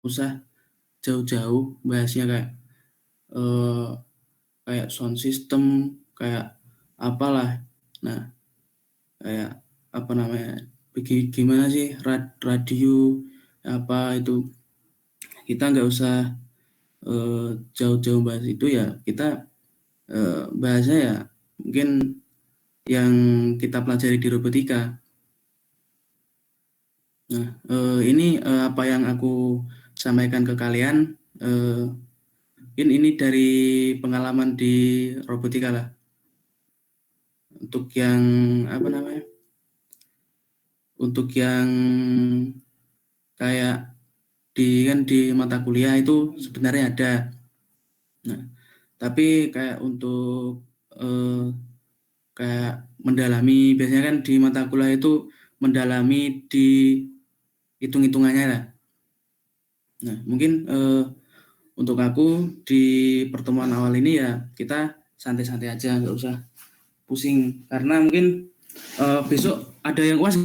usah jauh-jauh bahasnya eh, kayak sound system, kayak apalah. Nah, kayak apa namanya? Gimana sih radio apa itu? Kita nggak usah jauh-jauh bahas itu ya. Kita bahasnya ya mungkin yang kita pelajari di robotika. Nah, ini apa yang aku sampaikan ke kalian. Mungkin ini dari pengalaman di robotika lah. Untuk yang apa namanya? Untuk yang kayak di mata kuliah itu sebenarnya ada. Nah, tapi kayak untuk kayak mendalami, biasanya kan di mata kuliah itu mendalami di hitung-hitungannya lah. Nah, mungkin untuk aku di pertemuan awal ini ya kita santai-santai aja, nggak usah pusing karena mungkin besok ada yang UAS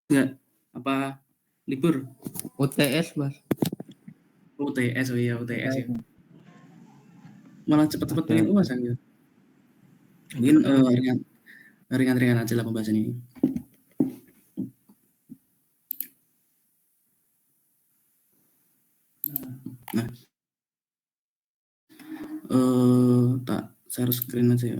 nggak, apa libur? UTS, Mas. UTS, oh iya UTS ya. UTS. Malah cepet-cepet Ada. pengen UAS kan ya. Mungkin ringan-ringan aja lah pembahasan ini. Nah, tak share screen aja ya.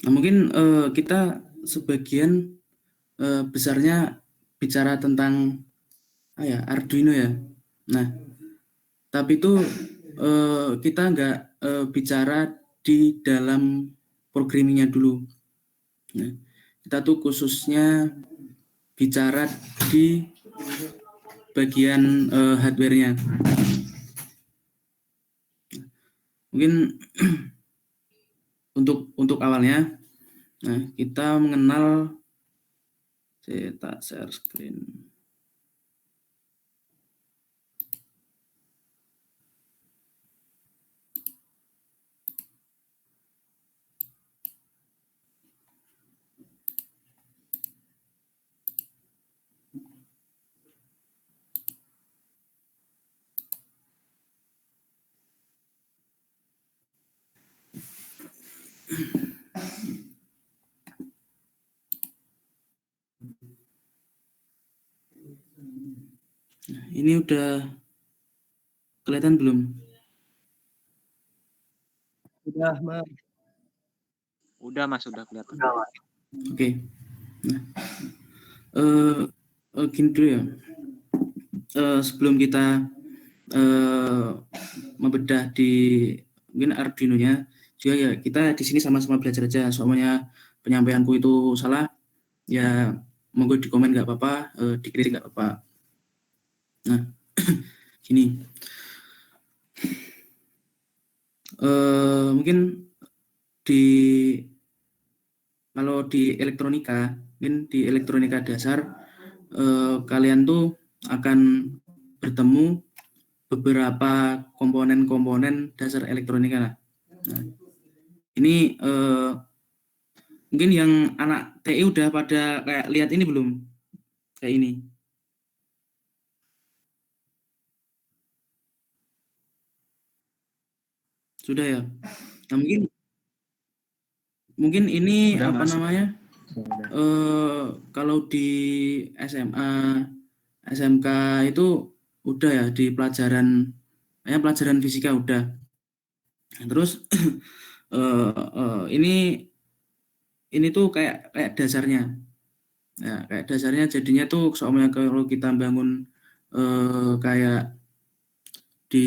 Nah, mungkin kita sebagian besarnya bicara tentang Arduino ya. Nah, tapi itu kita nggak bicara di dalam programmingnya dulu. Nah, kita tuh khususnya bicara di bagian hardware-nya. Mungkin untuk awalnya, nah kita mengenal, saya tak share screen. Nah, ini udah kelihatan belum? Udah, Mas. Udah Mas, udah kelihatan. Oke. Nah, gini dulu ya. Sebelum kita membedah di mungkin Arduino-nya, juga ya kita di sini sama-sama belajar aja. Soalnya penyampaianku itu salah, ya monggo di komen nggak apa-apa, dikritik nggak apa-apa. Nah, gini. Mungkin di kalau di elektronika, mungkin di elektronika dasar kalian tuh akan bertemu beberapa komponen-komponen dasar elektronika lah. Nah, ini mungkin yang anak TI udah pada kayak lihat ini belum? Kayak ini. Sudah ya. Nah, mungkin ini Udah, apa Mas. namanya? Kalau di SMA, SMK itu udah ya di pelajaran fisika udah. Terus ini tuh kayak dasarnya. Ya, kayak dasarnya jadinya tuh soalnya kalau kita bangun kayak di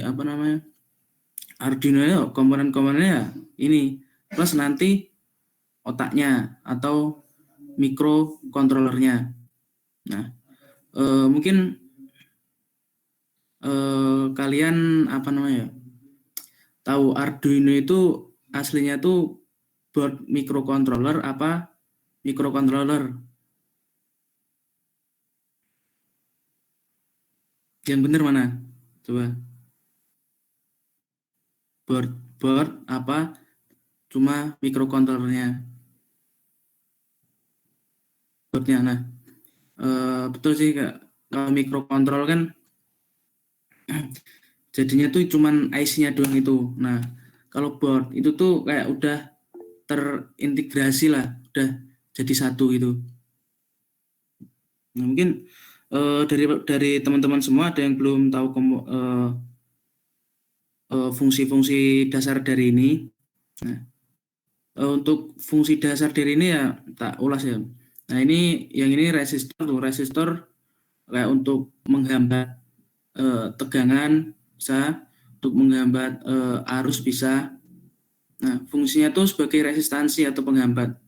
apa namanya? Arduino ya komponen-komponennya ya ini plus nanti otaknya atau mikrokontrolernya. Nah, mungkin kalian apa namanya ya? Tahu Arduino itu aslinya tuh board microcontroller apa microcontroller? Yang benar mana? Coba. board apa cuma microcontrollernya boardnya. Nah, betul sih Kak, kalau microcontrol kan jadinya tuh cuman IC-nya doang itu. Nah, kalau board itu tuh kayak udah terintegrasi lah, udah jadi satu gitu. Nah, mungkin dari teman-teman semua ada yang belum tahu fungsi-fungsi dasar dari ini. Nah, untuk fungsi dasar dari ini ya tak ulas ya. Nah, yang ini resistor kayak untuk menghambat tegangan bisa, untuk menghambat arus bisa. Nah, fungsinya itu sebagai resistansi atau penghambat.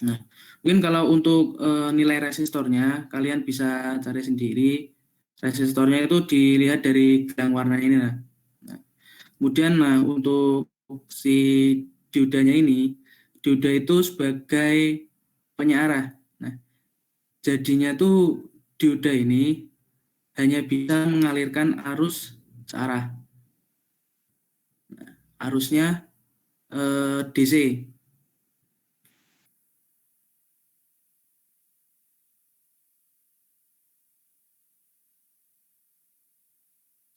Nah, mungkin kalau untuk nilai resistornya kalian bisa cari sendiri. Resistornya itu dilihat dari gelang warna ini. Nah, kemudian untuk si diodanya ini, dioda itu sebagai penyearah. Nah, jadinya tuh dioda ini hanya bisa mengalirkan arus searah. Nah, arusnya DC.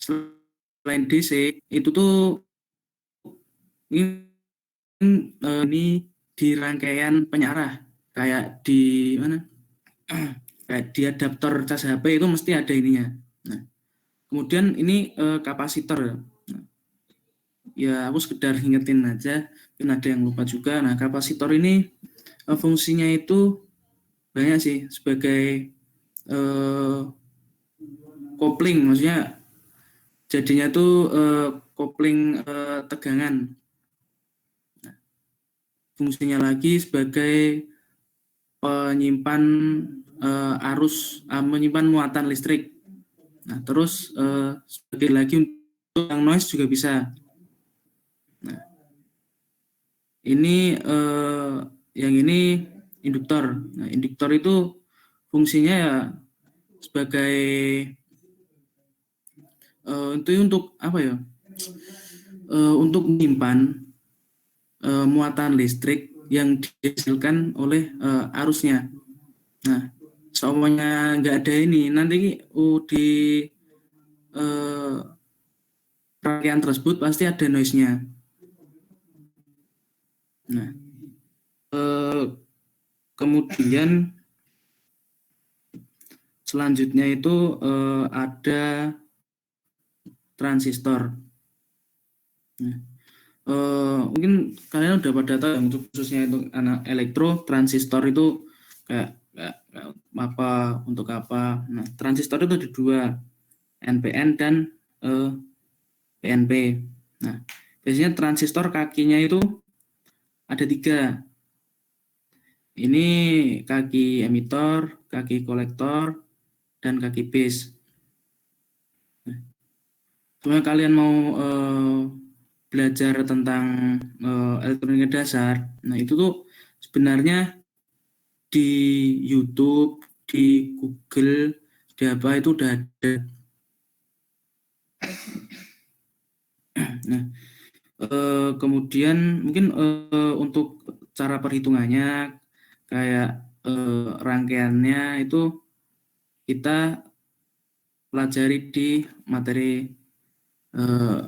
Selain DC itu tuh ini di rangkaian penyarah kayak di mana kayak di adaptor cas HP itu mesti ada ininya. Nah, kemudian ini kapasitor. Nah, ya aku sekedar ingetin aja, mungkin ada yang lupa juga. Nah, kapasitor ini fungsinya itu banyak sih, sebagai kopling, maksudnya jadinya tuh kopling tegangan. Nah, fungsinya lagi sebagai penyimpan menyimpan muatan listrik. Nah, terus sebagai lagi untuk yang noise juga bisa. Nah, ini yang ini induktor. Nah, induktor itu fungsinya ya sebagai itu untuk apa ya? Untuk menyimpan muatan listrik yang dihasilkan oleh arusnya. Nah, semuanya nggak ada ini, nanti di rangkaian tersebut pasti ada noise-nya. Nah, kemudian selanjutnya itu ada transistor. Nah, mungkin kalian udah pada tahu yang khususnya itu anak elektro, transistor itu kayak apa untuk apa. Nah, transistor itu ada dua, NPN dan PNP. Nah, biasanya transistor kakinya itu ada tiga. Ini kaki emitor, kaki kolektor, dan kaki base. Nah, kalian mau belajar tentang elektronika dasar, nah itu tuh sebenarnya di YouTube, di Google, di apa itu udah ada. Nah, kemudian mungkin untuk cara perhitungannya kayak rangkaiannya itu kita pelajari di materi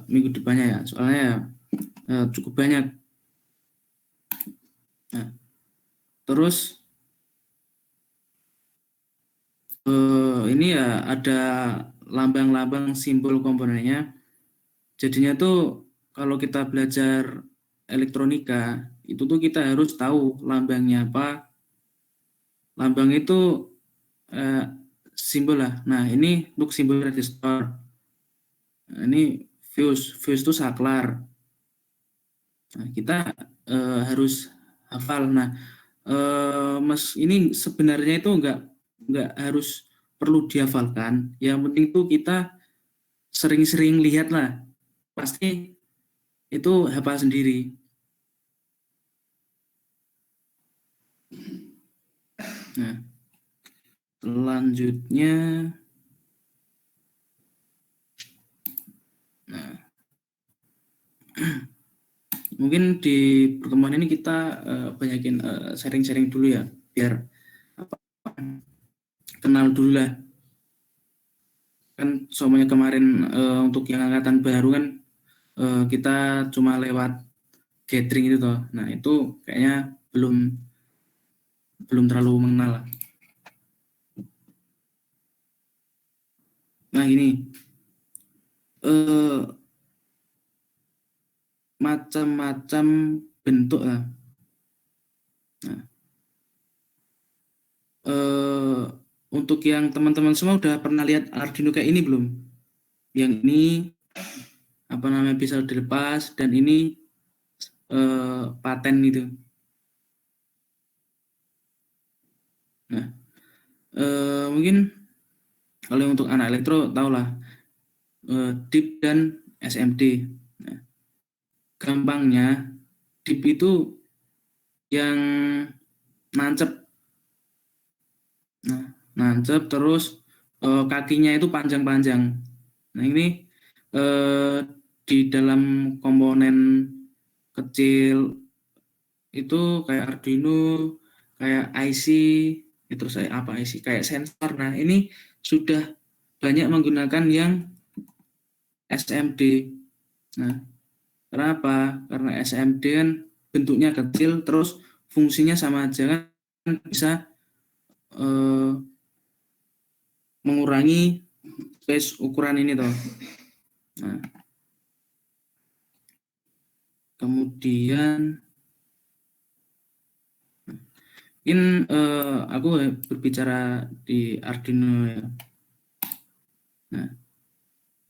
minggu depannya ya, soalnya cukup banyak. Nah, terus ini ya ada lambang-lambang simbol komponennya. Jadinya tuh kalau kita belajar elektronika itu tuh kita harus tahu lambangnya apa. Lambang itu simbol lah. Nah, ini untuk simbol resistor. Nah, ini fuse itu saklar. Nah, kita harus hafal. Nah, ini sebenarnya itu nggak harus perlu dihafalkan. Yang penting tuh kita sering-sering lihat lah. Pasti itu hafal sendiri. Nah, selanjutnya, nah, Mungkin di pertemuan ini kita banyakin sharing-sharing dulu ya, biar kenal dulu lah. Kan semuanya kemarin untuk yang angkatan baru kan kita cuma lewat gathering itu toh. Nah itu kayaknya belum terlalu mengenal lah. Nah gini, macam-macam bentuk lah. Nah, untuk yang teman-teman semua udah pernah lihat Arduino kayak ini belum? Yang ini apa namanya bisa dilepas dan ini paten gitu. Nah, mungkin kalau untuk anak elektro tahulah DIP dan SMD. Nah, gampangnya DIP itu yang nancep. Nah, nancep terus kakinya itu panjang-panjang. Nah, ini di dalam komponen kecil itu kayak Arduino, kayak IC, terus apa IC, kayak sensor. Nah, ini sudah banyak menggunakan yang SMD. Nah, kenapa? Karena SMD kan bentuknya kecil, terus fungsinya sama aja kan bisa mengurangi space ukuran ini toh. Nah, kemudian mungkin aku berbicara di Arduino ya. Nah,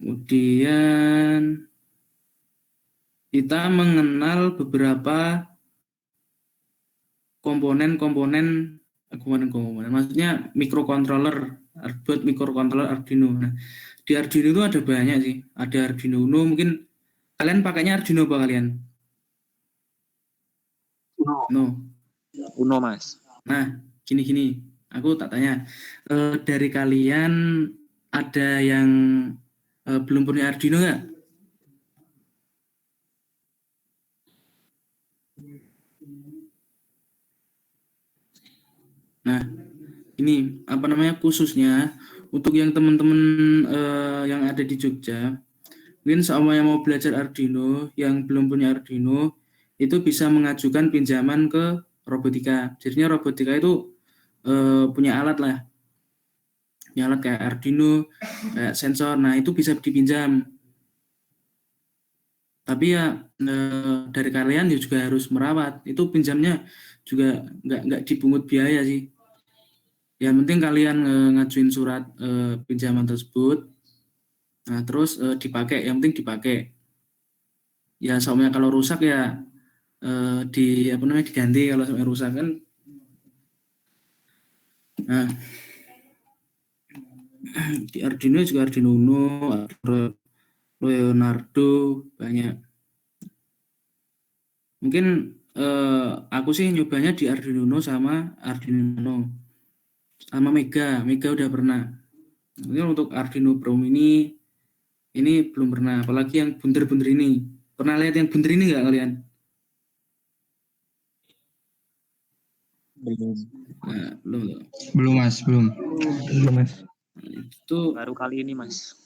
kemudian kita mengenal beberapa komponen, maksudnya microcontroller, buat microcontroller Arduino. Nah, di Arduino itu ada banyak sih. Ada Arduino Uno, mungkin kalian pakainya Arduino apa kalian? No. Uno, Mas. Nah, gini, aku tak tanya, dari kalian ada yang belum punya Arduino nggak? Nah, ini apa namanya khususnya untuk yang teman-teman yang ada di Jogja, mungkin sama yang mau belajar Arduino, yang belum punya Arduino, itu bisa mengajukan pinjaman ke robotika. Jadinya robotika itu punya alat lah, punya alat kayak Arduino, kayak sensor. Nah itu bisa dipinjam. Tapi ya dari kalian ya juga harus merawat. Itu pinjamnya juga nggak dipungut biaya sih. Yang penting kalian ngajuin surat pinjaman tersebut. Nah terus dipakai. Yang penting dipakai. Ya soalnya kalau rusak ya diganti kalau sampai rusak kan. Nah di Arduino juga Arduino Uno, Leonardo banyak. Mungkin aku sih nyobanya di Arduino Uno sama Arduino Nano sama Mega udah pernah. Mungkin untuk Arduino Pro Mini ini belum pernah, apalagi yang bunder-bunder ini. Pernah lihat yang bunder ini nggak kalian? Belum. Nah, belum. Belum Mas. Itu Baru kali ini, Mas.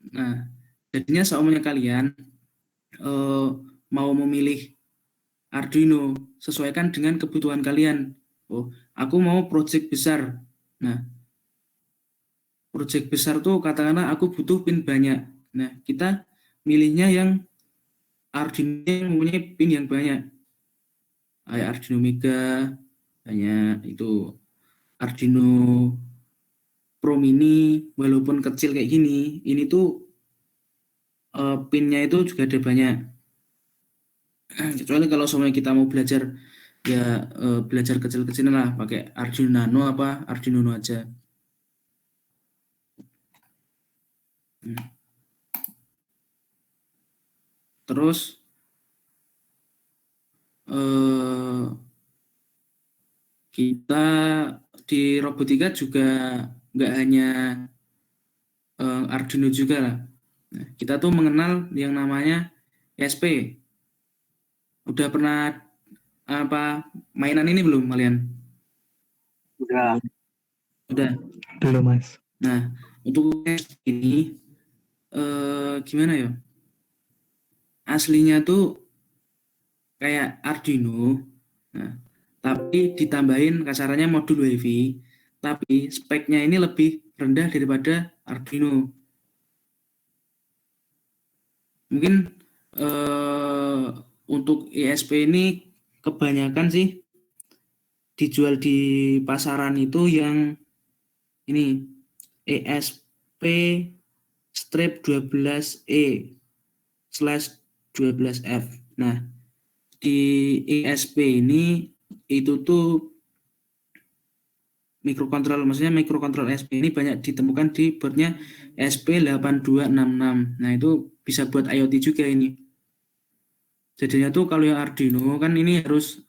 nah, jadinya seumurnya kalian mau memilih Arduino sesuaikan dengan kebutuhan kalian. Oh, aku mau project besar. Nah, project besar tuh katakanlah aku butuh pin banyak. Nah, kita milihnya yang Arduino yang mempunyai pin yang banyak. Kayak Arduino Mega, banyak itu Arduino Pro Mini, walaupun kecil kayak gini, ini tuh pinnya itu juga ada banyak. Kecuali kalau semuanya kita mau belajar ya belajar kecil-kecil lah pakai Arduino Nano apa Arduino Uno aja. Terus kita di robotika juga nggak hanya Arduino juga lah. Nah, kita tuh mengenal yang namanya ESP. Udah pernah apa mainan ini belum kalian? Udah. Udah. Belum, Mas. Nah, untuk ESP ini gimana ya? Aslinya tuh kayak Arduino. Nah, tapi ditambahin kasarannya modul WiFi, tapi speknya ini lebih rendah daripada Arduino. Mungkin untuk ESP ini kebanyakan sih dijual di pasaran itu yang ini ESP strip 12E slash 12F. Nah, di ESP ini itu tuh mikrokontrol, maksudnya mikrokontrol ESP ini banyak ditemukan di boardnya ESP8266. Nah, itu bisa buat IoT juga ini. Jadinya tuh kalau yang Arduino kan ini harus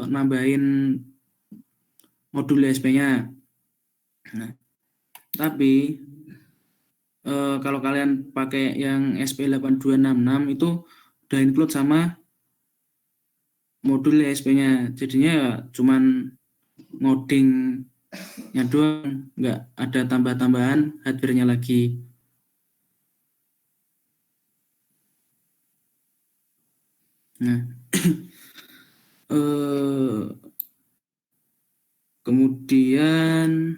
nambahin modul ESP-nya. Nah, tapi kalau kalian pakai yang ESP8266 itu udah include sama modul ESP-nya. Jadinya ya cuman ngodingnya doang, nggak ada tambah-tambahan hardware-nya lagi. Nah, kemudian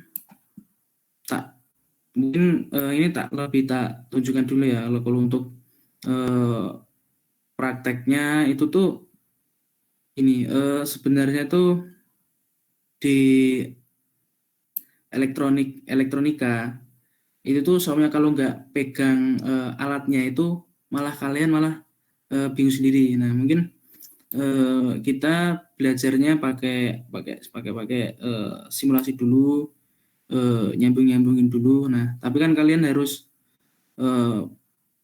mungkin ini lebih tak tunjukkan dulu ya kalau untuk prakteknya itu tuh ini sebenarnya tuh di elektronika itu tuh soalnya kalau nggak pegang alatnya itu kalian malah bingung sendiri. Nah, mungkin kita belajarnya pakai simulasi dulu, nyambungin dulu. Nah, tapi kan kalian harus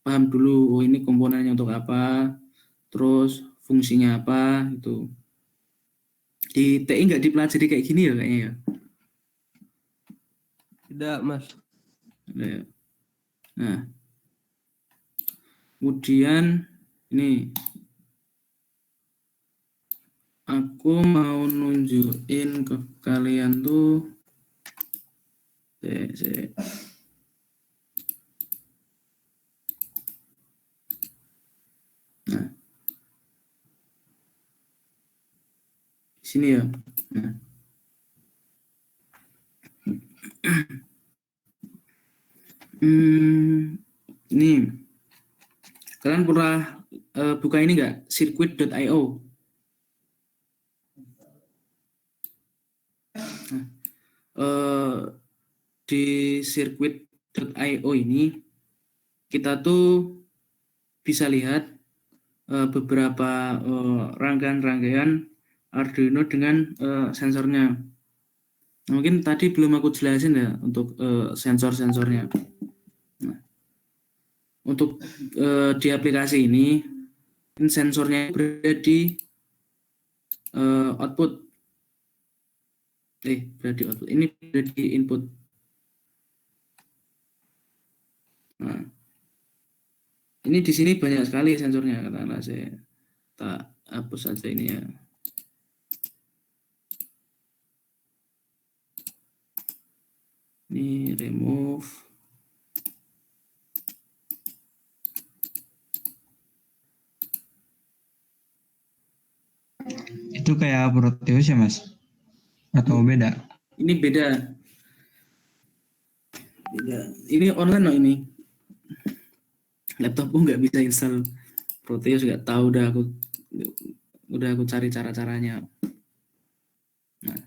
paham dulu, oh ini komponennya untuk apa, terus fungsinya apa itu. Di TI nggak dipelajari kayak gini ya kayaknya ya. Tidak, Mas. Nah, kemudian ini aku mau nunjukin ke kalian tuh nah, sini ya. Nah, ini kalian pernah buka ini nggak, circuit.io? Di circuit.io ini kita tuh bisa lihat beberapa rangkaian-rangkaian Arduino dengan sensornya. Mungkin tadi belum aku jelasin ya untuk sensor-sensornya. Nah, untuk di aplikasi ini sensornya berada di output. Berada di output. Ini berada di input. Nah, ini di sini banyak sekali sensornya, katakanlah saya tak hapus saja ini ya. Ini remove. Itu kayak Proteus ya, Mas? Atau beda? Ini beda. Ini online loh ini. Laptopku nggak bisa install Proteus, nggak tahu udah aku cari cara-caranya. Nah,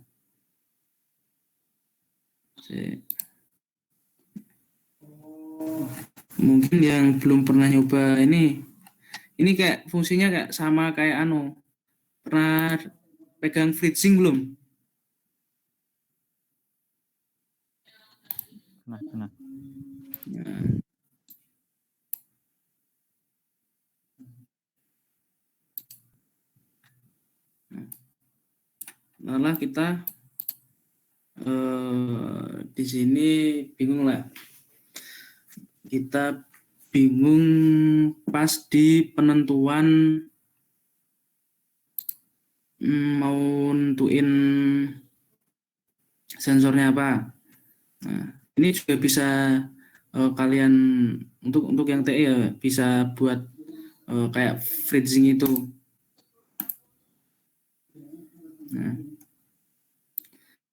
mungkin yang belum pernah nyoba ini kayak fungsinya kayak sama kayak pernah pegang FreeSync belum? Nah. Nah. Malah kita di sini bingung lah. Kita bingung pas di penentuan mau nentuin sensornya apa. Nah, ini juga bisa kalian untuk yang TE ya bisa buat kayak freezing itu.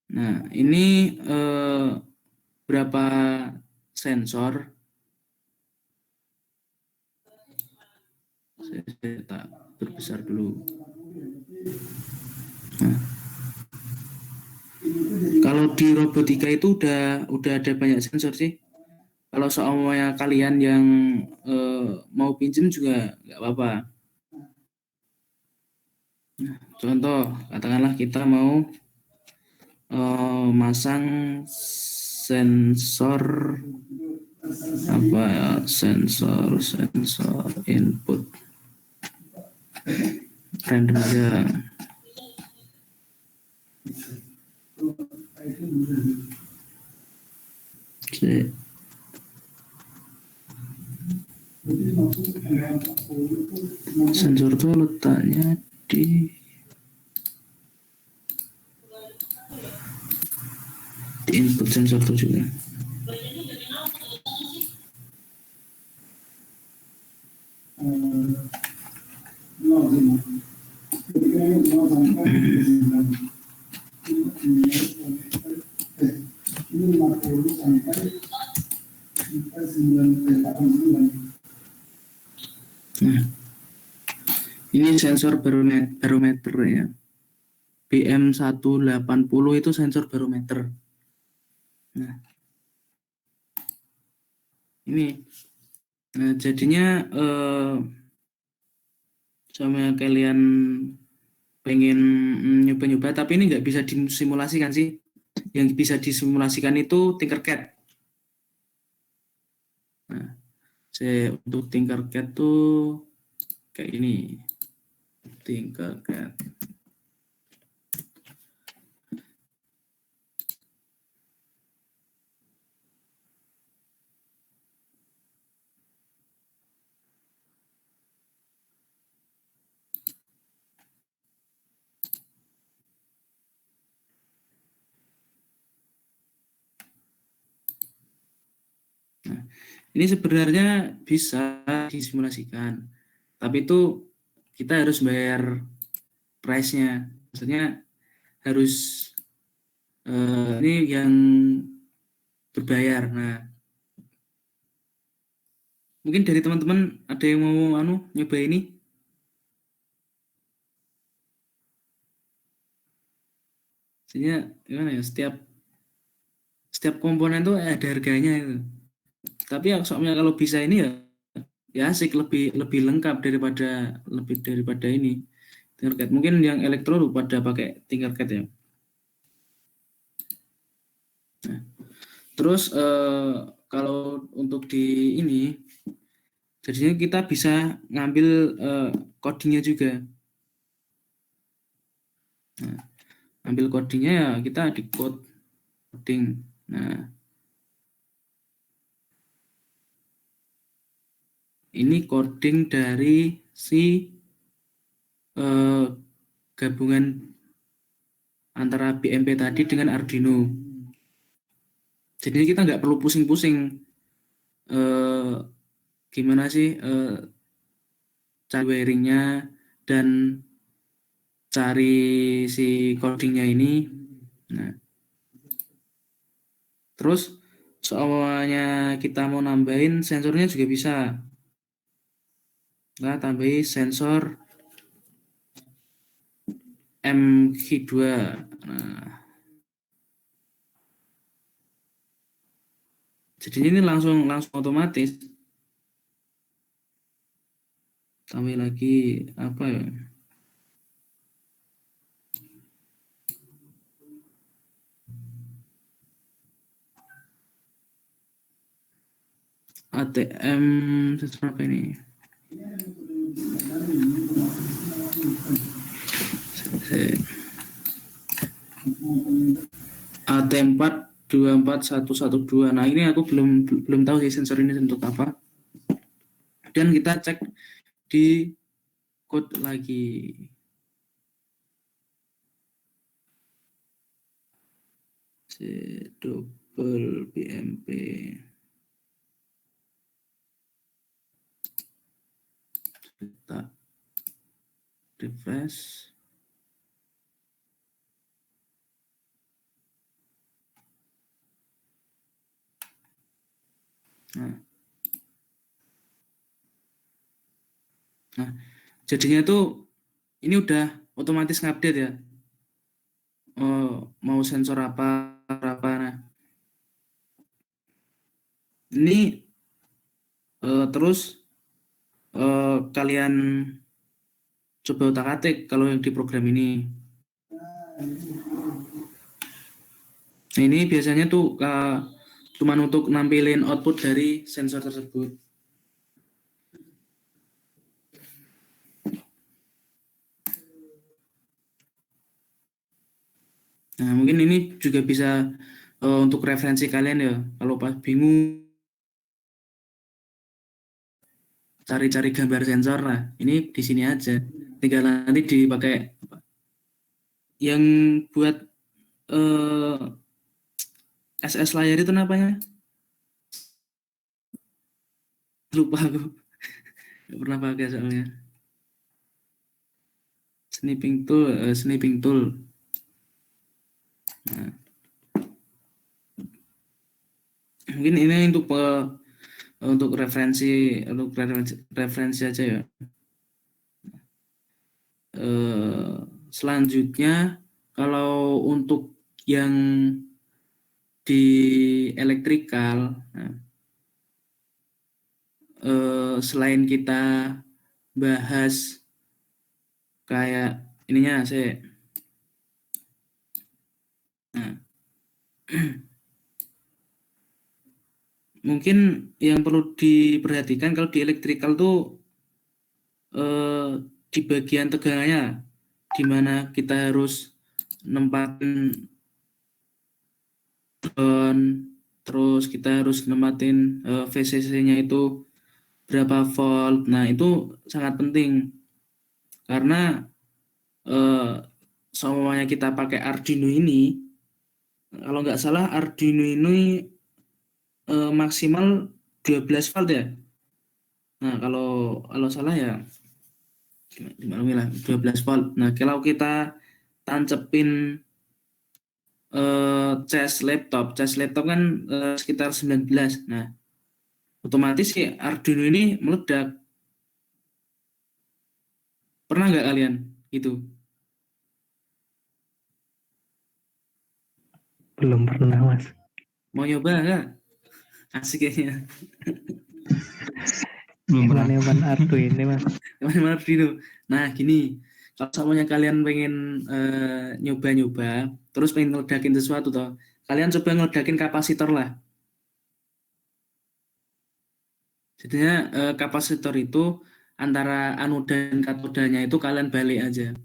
Nah ini berapa sensor? Saya tak berbesar dulu. Nah, kalau di robotika itu udah ada banyak sensor sih. Kalau semuanya kalian yang mau pinjem juga nggak apa-apa. Nah, contoh, katakanlah kita mau masang sensor apa ya, sensor input random aja. Oke. Sensor itu letaknya di input sensor itu juga. Nah, ini sensor barometer ya. BM180 itu sensor barometer. Nah, ini. Nah, jadinya sama kalian pengen nyoba-nyoba, tapi ini nggak bisa disimulasikan sih. Yang bisa disimulasikan itu Tinkercad. Nah, untuk Tinkercad tuh kayak ini. Tinkercad. Nah, ini sebenarnya bisa disimulasikan, tapi itu kita harus bayar price-nya. Maksudnya harus ini yang berbayar. Nah, mungkin dari teman-teman ada yang mau nyoba ini? Maksudnya gimana ya? Setiap komponen tuh ada harganya itu. Tapi ya soalnya kalau bisa ini ya asik, lebih lengkap daripada ini Tinkercad. Mungkin yang elektro pada pakai Tinkercad ya. Nah, terus kalau untuk di ini jadinya kita bisa ngambil codingnya juga. Nah, ambil codingnya ya kita di coding. Nah, ini coding dari si gabungan antara BMP tadi dengan Arduino. Jadi kita nggak perlu pusing-pusing gimana sih cara wiringnya dan cari si codingnya ini. Nah, terus soalnya kita mau nambahin sensornya juga bisa. Nah, tambahin sensor MQ2. Nah, jadi ini langsung otomatis. Tambah lagi apa ya? ATM sensor apa ini? AT4 24112. Nah, ini aku belum tahu sih sensor ini untuk apa. Kemudian kita cek di code lagi. C double BMP. Kita refresh. Nah, jadinya tuh ini udah otomatis ngupdate ya. Mau sensor apa. Nah, ini terus kalian coba otak-atik kalau yang di program ini. Nah, ini biasanya tuh cuman untuk nampilin output dari sensor tersebut. Nah, mungkin ini juga bisa untuk referensi kalian ya. Kalau pas bingung cari-cari gambar sensor, nah ini di sini aja. Tinggal nanti dipakai yang buat SS layar itu namanya? Lupa aku. Nggak pernah pakai soalnya. Snipping tool. Nah, mungkin ini untuk referensi aja ya. Selanjutnya kalau untuk yang di elektrikal, nah, selain kita bahas kayak ininya saya, nah, mungkin yang perlu diperhatikan kalau di elektrikal tuh di bagian tegangannya, di mana kita harus nempatin terus kita harus nempatin VCC-nya itu berapa volt. Nah, itu sangat penting karena semuanya kita pakai Arduino ini, kalau nggak salah Arduino ini maksimal 12 volt ya. Nah, kalau salah ya dimaklumi lah 12 volt. Nah, kalau kita tancepin cas laptop kan sekitar 19. Nah, otomatis si Arduino ini meledak. Pernah nggak kalian gitu? Belum pernah, Mas. Mau nyoba nggak? Asik kayaknya. Belum pernah. Eman Arduino, Mas. Teman-teman Arduino. Nah, gini, kalau semuanya kalian pengen nyoba-nyoba, terus pengen ngeledakin sesuatu toh, kalian coba ngeledakin kapasitor lah. Jadinya kapasitor itu antara anoda dan katodanya itu kalian balik aja.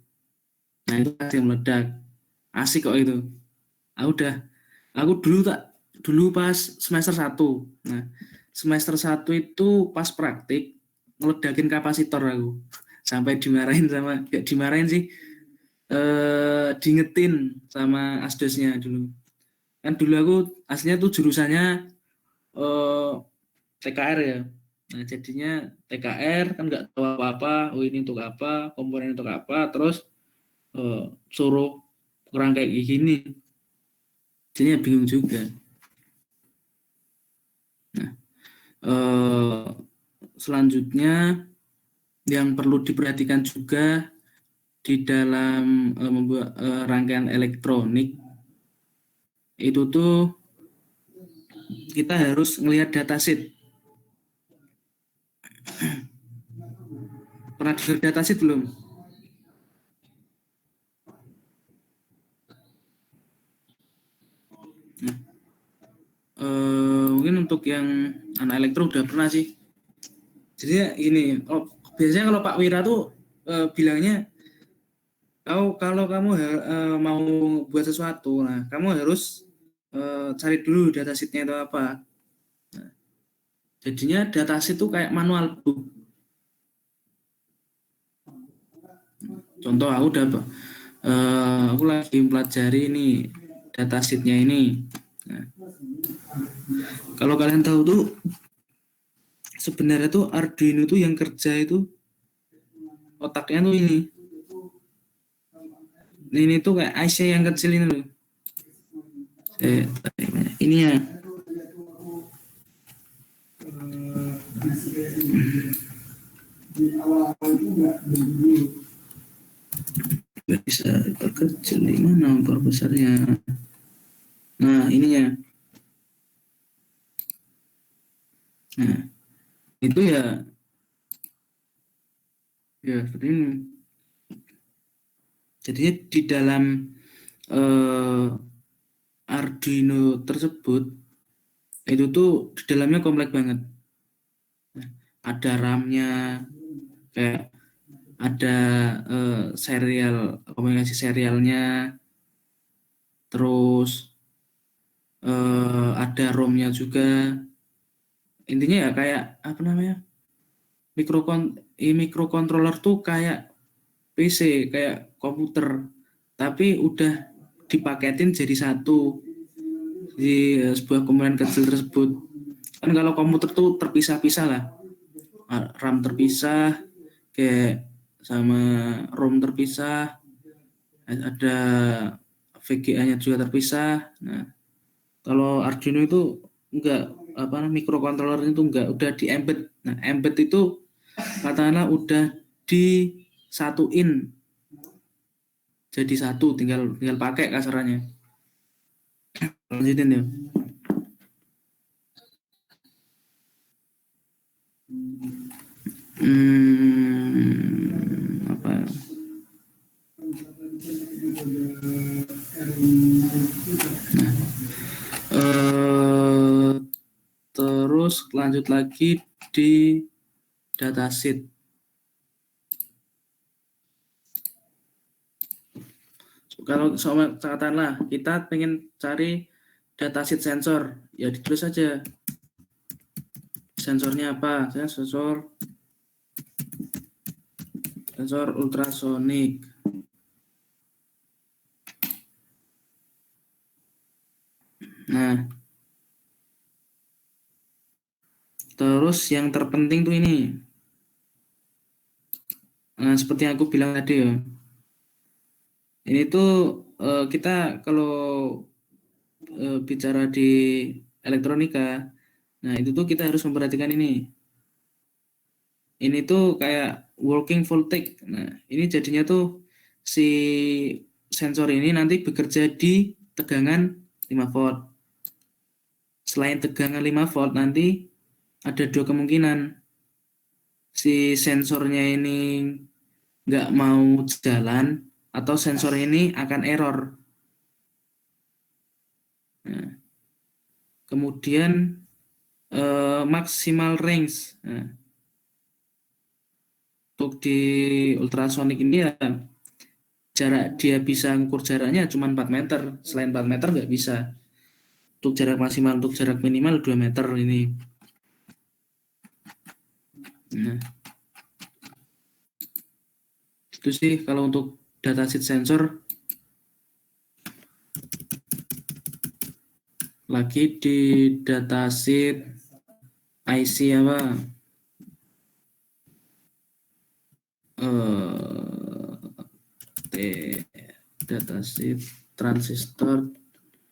Nah, itu pasti meledak. Asik kok itu. Aku dulu pas semester 1. Nah, semester 1 itu pas praktik ngeledakin kapasitor aku. Sampai dimarahin gak dimarahin sih, diingetin sama asdosnya dulu. Kan dulu aku aslinya tuh jurusannya TKR ya. Nah, jadinya TKR kan nggak tahu apa-apa, ini untuk apa, komponen untuk apa, terus suruh kurang kayak gini. Jadinya bingung juga. Nah, selanjutnya yang perlu diperhatikan juga di dalam membuat rangkaian elektronik itu tuh kita harus ngelihat datasheet. Pernah dengar datasheet belum? Nah, mungkin untuk yang anak elektro udah pernah sih. Jadi ini, biasanya kalau Pak Wira tuh bilangnya, kalau kamu mau buat sesuatu, nah kamu harus cari dulu datasheetnya itu apa. Nah, jadinya datasheet itu kayak manual book. Contoh aku lagi mempelajari ini datasheetnya ini. Nah, kalau kalian tahu tuh sebenarnya tuh Arduino tuh yang kerja itu otaknya tuh ini. Ini tuh kayak IC yang kecil ini loh. Ini ya. Nggak bisa terkecil di mana motor besarnya. Nah, ininya. Nah, itu ya seperti ini. Jadi di dalam Arduino tersebut itu tuh di dalamnya kompleks banget. Nah, ada RAM-nya, kayak ada serial komunikasi serialnya, terus ada ROM-nya juga. Intinya ya kayak apa namanya, microcontroller tuh kayak PC, kayak komputer, tapi udah dipaketin jadi satu di sebuah komponen kecil tersebut. Kan kalau komputer tuh terpisah-pisah lah, RAM terpisah, kayak sama ROM terpisah, ada VGA-nya juga terpisah. Nah, kalau Arduino itu enggak, microcontroller itu enggak, udah di embed. Nah, embed itu katakanlah udah disatuin jadi satu, tinggal pakai kasarannya. Lanjutin ya. Apa? Nah, terus lanjut lagi di datasheet. Kalau katakanlah kita pengen cari datasheet sensor, ya ditulis saja sensornya apa. Saya sensor ultrasonik. Nah, terus yang terpenting tuh ini. Nah, seperti yang aku bilang tadi ya. Ini tuh kita kalau bicara di elektronika, nah itu tuh kita harus memperhatikan ini. Ini tuh kayak working voltage. Nah, ini jadinya tuh si sensor ini nanti bekerja di tegangan 5 volt. Selain tegangan 5 volt, nanti ada dua kemungkinan. Si sensornya ini nggak mau jalan, atau sensor ini akan error. Nah, kemudian maksimal range. Nah, untuk di ultrasonik ini ya jarak dia bisa ngukur jaraknya cuma 4 meter. Selain 4 meter nggak bisa. Untuk jarak maksimal, untuk jarak minimal 2 meter ini. Nah, itu sih kalau untuk datasheet sensor. Lagi di datasheet IC apa? Datasheet transistor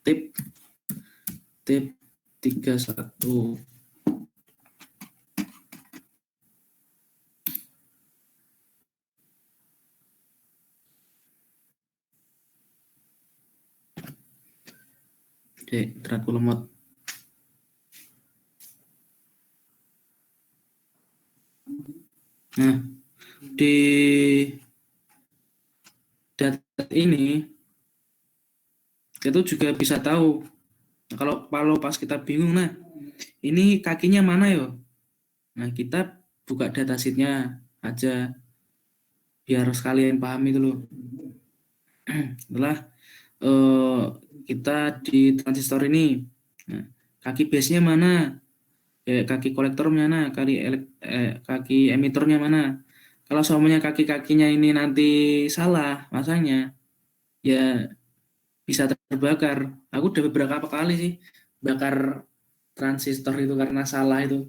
tip 31. Teraku lemot. Nah, di data ini kita juga bisa tahu. Nah, kalau pas kita bingung, nah ini kakinya mana yo? Nah, kita buka datasheetnya aja biar sekalian paham itu loh. Setelah kita di transistor ini, nah, kaki base-nya mana? Kaki kolektor mana? Kaki emitornya mana? kalau semuanya kaki-kakinya ini nanti salah masangnya, ya bisa terbakar. Aku udah beberapa kali sih bakar transistor itu karena salah itu.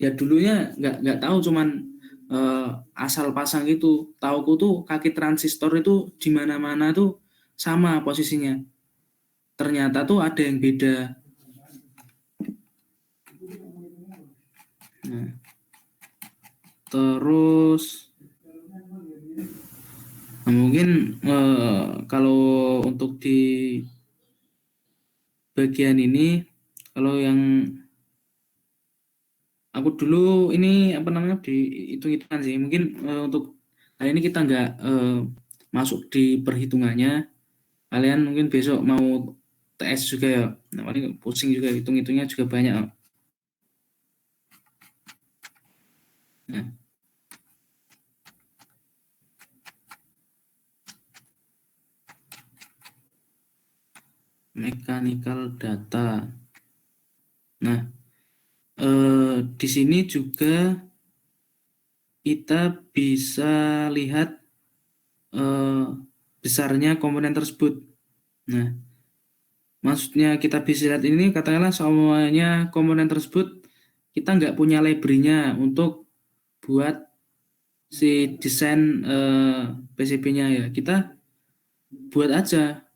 Ya dulunya nggak tahu, cuman asal pasang itu. Tauku tuh kaki transistor itu di mana-mana tuh sama posisinya. Ternyata tuh ada yang beda. Nah, terus mungkin kalau untuk di bagian ini, kalau yang aku dulu ini apa namanya dihitung-hitungan sih. Mungkin untuk kali ini kita nggak masuk di perhitungannya. Kalian mungkin besok mau TS juga ya. Nah, paling pusing juga, hitung-hitungnya juga banyak. Nah, mechanical data. Nah, di sini juga kita bisa lihat besarnya komponen tersebut. Nah, maksudnya kita bisa lihat ini, katakanlah semuanya komponen tersebut kita nggak punya library-nya untuk buat si desain PCB-nya ya. Kita buat aja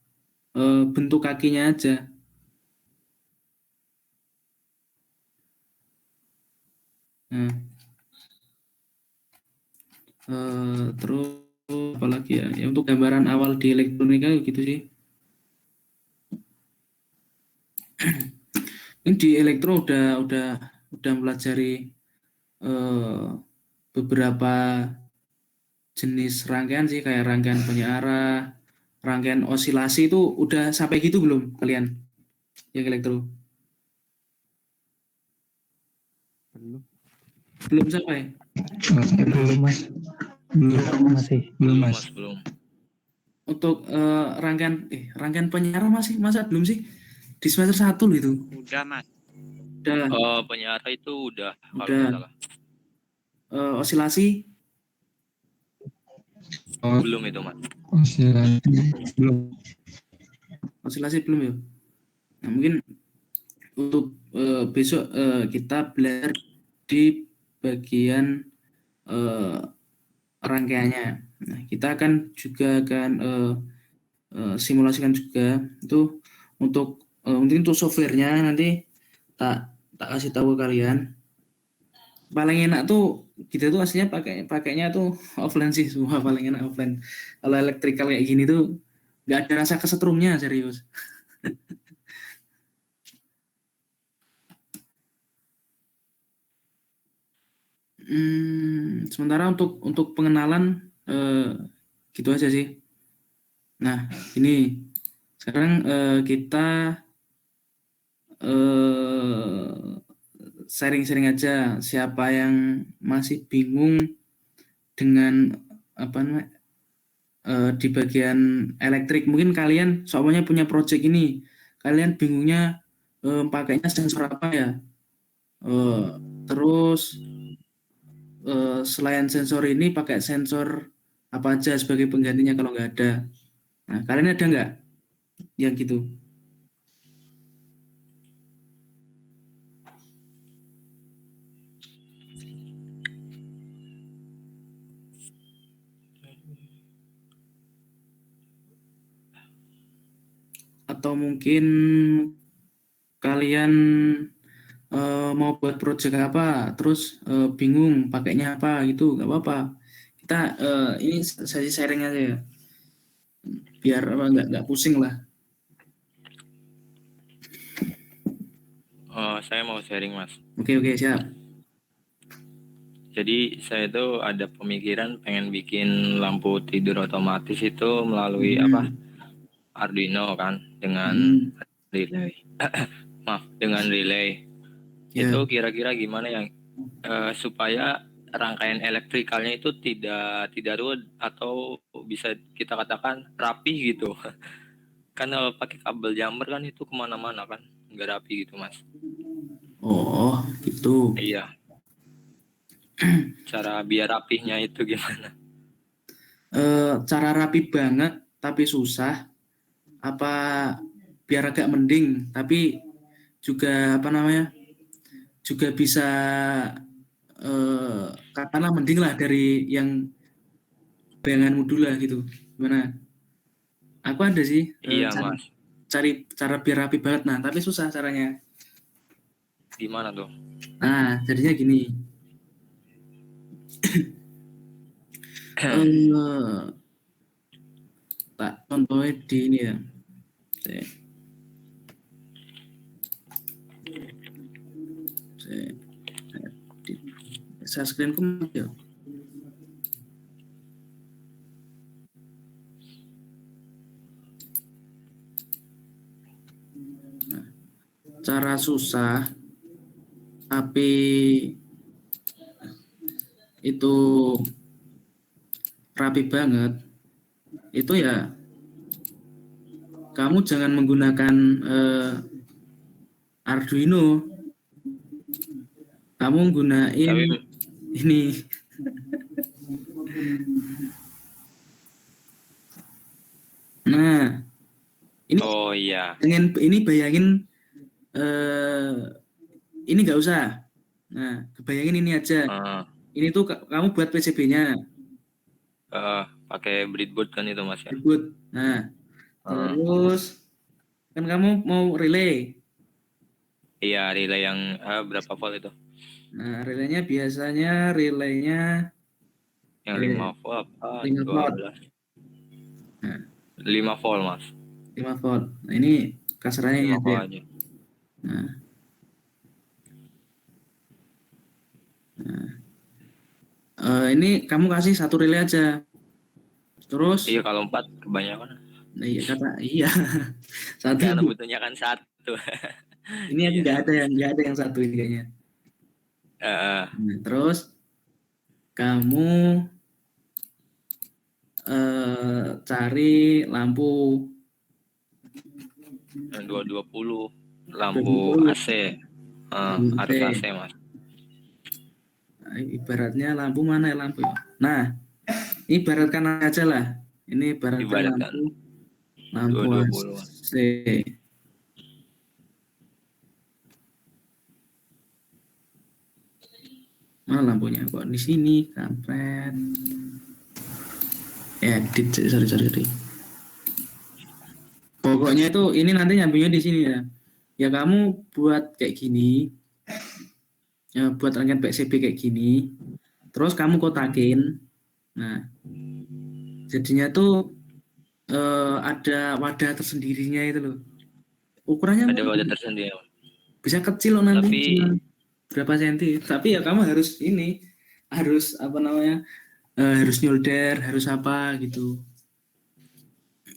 bentuk kakinya aja. Nah, terus apalagi ya? Ya untuk gambaran awal di elektronika gitu sih. Ini di elektro udah pelajari beberapa jenis rangkaian sih, kayak rangkaian penyiarah, rangkaian osilasi itu udah sampai gitu belum kalian yang elektro? Belum sampai. Belum mas, masih. Belum mas. Belum. Untuk rangkaian penyiarah masih masa belum sih? Di semester 1 loh itu. Udah, Mas. Udah. Penyiar itu udah kalau Udah. nggak salah. Osilasi Oh, Belum itu, Mas. osilasi belum. osilasi belum ya. Nah, mungkin untuk besok kita belajar di bagian rangkaiannya. Nah, kita akan juga akan simulasikan juga itu untuk mungkin untuk softwarenya nanti tak kasih tahu ke kalian. Paling enak tuh kita tuh aslinya pakainya tuh offline sih, semua paling enak offline. Kalau elektrikal kayak gini tuh nggak ada rasa kesetrumnya, serius. Sementara untuk pengenalan gitu aja sih. Nah, ini sekarang kita sharing-sharing aja, siapa yang masih bingung dengan apa namanya di bagian elektrik. Mungkin kalian soalnya punya project ini, kalian bingungnya pakainya sensor apa ya. Terus selain sensor ini pakai sensor apa aja sebagai penggantinya kalau nggak ada. Nah, kalian ada nggak yang gitu? Atau mungkin kalian mau buat project apa, terus bingung pakainya apa gitu, nggak apa-apa. Kita ini sesi sharing aja ya, biar apa nggak pusing lah. Saya mau sharing, Mas. Oke siap. Jadi saya itu ada pemikiran pengen bikin lampu tidur otomatis itu melalui Arduino kan, dengan relay. Maaf, dengan relay. Ya. Itu kira-kira gimana yang supaya rangkaian elektrikalnya itu tidak ruwet atau bisa kita katakan rapi gitu. Kan kalau pakai kabel jumper kan itu kemana-mana kan, nggak rapi gitu, Mas. Oh gitu. Iya. Cara biar rapihnya itu gimana? Cara rapi banget tapi susah, apa biar agak mending tapi juga apa namanya, juga bisa katakanlah mending lah dari yang bayanganmu dulu lah gitu. Gimana? Aku ada sih Iya cari, mas, cari cara biar rapi banget, nah tapi susah caranya. gimana tuh? Nah jadinya gini, eh tak contohnya di ini ya. Saya, saya, saya screenku ya. Nah, cara susah tapi itu rapi banget itu ya, kamu jangan menggunakan Arduino, kamu gunain Tapi ini. Nah ini oh iya, bayangin ini nggak usah. Nah bayangin ini aja, eh, ini tuh kamu buat PCB-nya pakai breadboard kan itu mas ya? ribut. Nah Eh, terus kan kamu mau relay. iya relay yang berapa volt itu? Nah biasanya relaynya Yang 5 volt apa 5 volt. 12? Nah, 5 volt mas, 5 volt. Nah, ini kasarannya ini 5 aja. volt aja. Nah, ini kamu kasih satu relay aja. Terus, Iya kalau 4 kebanyakan. nah, iya kata iya satu. Karena butuhnya kan satu. Ini aku Iya. nggak ada yang satu ini kayaknya. Eh, Nah, terus kamu cari lampu 220 lampu 20. AC. Harus AC mas. Nah, ibaratnya lampu mana ya lampu ya? Nah, ibaratkan aja lah. Ini ibaratkan Ibaratkan lampu 220 mas. AC. Mana lampunya kok di sini, kampret. Edit, sorry. Pokoknya itu ini nanti nyambungnya di sini ya. Ya kamu buat kayak gini, ya buat rangkaian PCB kayak gini, terus kamu kotakin. Nah, jadinya tuh ada wadah tersendirinya itu loh. Ukurannya Ada wadah tersendiri mas. bisa kecil loh nanti, Tapi cuma berapa senti. Tapi ya kamu harus ini, harus apa namanya, harus nyolder, harus apa gitu.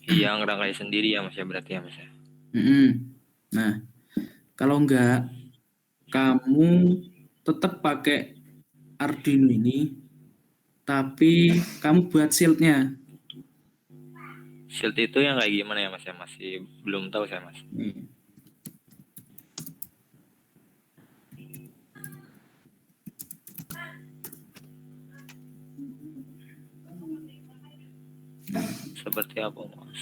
yang ngerangkai sendiri ya mas ya berarti ya mas ya. Nah, kalau enggak, kamu tetap pakai Arduino ini, tapi kamu buat shieldnya. Shield itu yang kayak gimana ya mas ya, masih belum tahu saya mas. Nih. Seperti apa mas?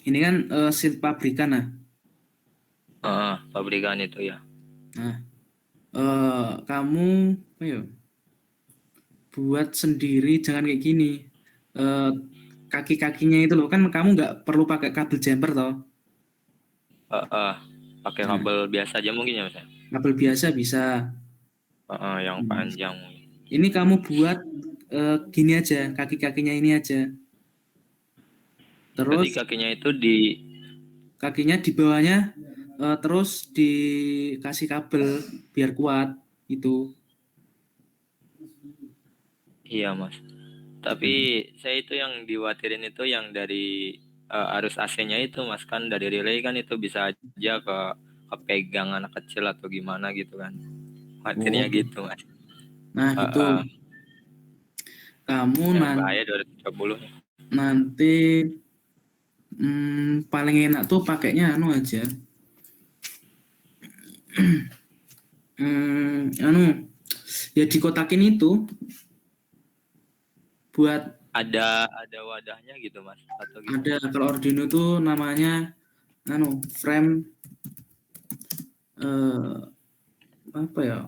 Ini kan shield pabrikan, nah. Pabrikan itu ya. Nah, kamu ayo buat sendiri, jangan kayak gini. Kaki-kakinya itu loh, kan kamu nggak perlu pakai kabel jumper toh. Pakai Nah, kabel biasa aja mungkin ya mas ya. kabel biasa bisa. Yang panjang. Ini kamu buat gini aja, kaki-kakinya ini aja. Berarti Terus kakinya itu di kakinya di bawahnya terus dikasih kabel biar kuat itu. iya mas. Tapi saya itu yang diwatirin itu yang dari arus AC-nya itu mas, kan dari relay kan itu bisa aja kepegang anak kecil atau gimana gitu kan. Khawatirnya Oh. gitu mas. Nah gitu. Kamu Yang bahaya 230. nanti paling enak tuh pakainya anu aja. Ya dikotakin itu buat Ada wadahnya gitu mas atau gimana? ada kalau Arduino itu namanya frame apa ya?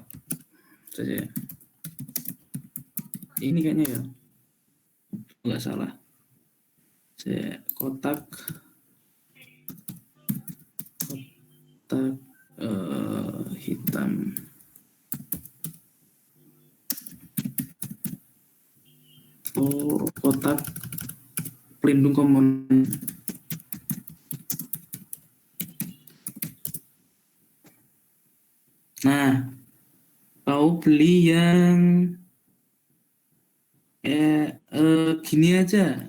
Saya ini kayaknya ya nggak salah. Saya kotak hitam. Oh, kotak pelindung komponen. Nah, kau beli yang gini aja.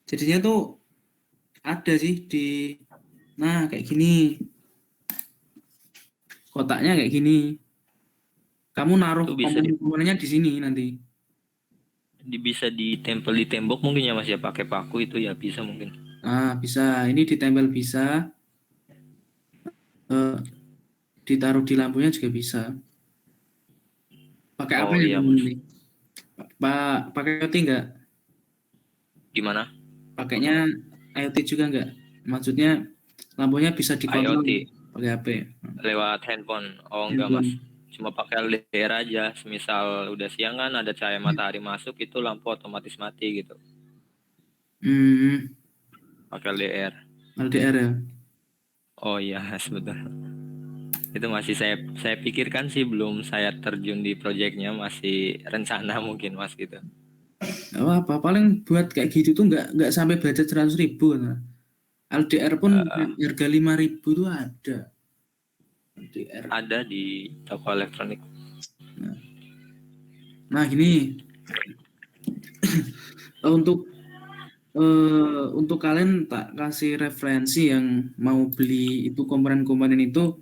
Jadinya tuh ada sih kayak gini. Kotaknya kayak gini. Kamu naruh Itu bisa komponen-komponennya di sini nanti. bisa ditempel di tembok mungkin ya mas ya, pakai paku itu ya bisa mungkin. Nah, bisa. Ini ditempel bisa. Ditaruh di lampunya juga bisa. Pakai apa Oh ya iya kamu mas. ini? Pakai IoT nggak? Gimana? Pakainya IoT juga nggak? Maksudnya lampunya bisa dikontrol IoT pakai HP. lewat handphone? Oh enggak mas, Handphone. cuma pakai LDR aja. Semisal udah siang kan ada cahaya matahari masuk itu lampu otomatis mati gitu. Pakai LDR. LDR ya. Oh iya sebetulnya. Itu masih saya pikirkan sih, belum saya terjun di proyeknya, masih rencana mungkin mas gitu. Nggak apa-apa. Paling buat kayak gitu tuh nggak sampai budget 100.000. Nah. LDR pun harga 5.000 tuh ada. LDR. Ada di toko elektronik. Nah gini, untuk kalian tak kasih referensi yang mau beli itu komponen-komponen itu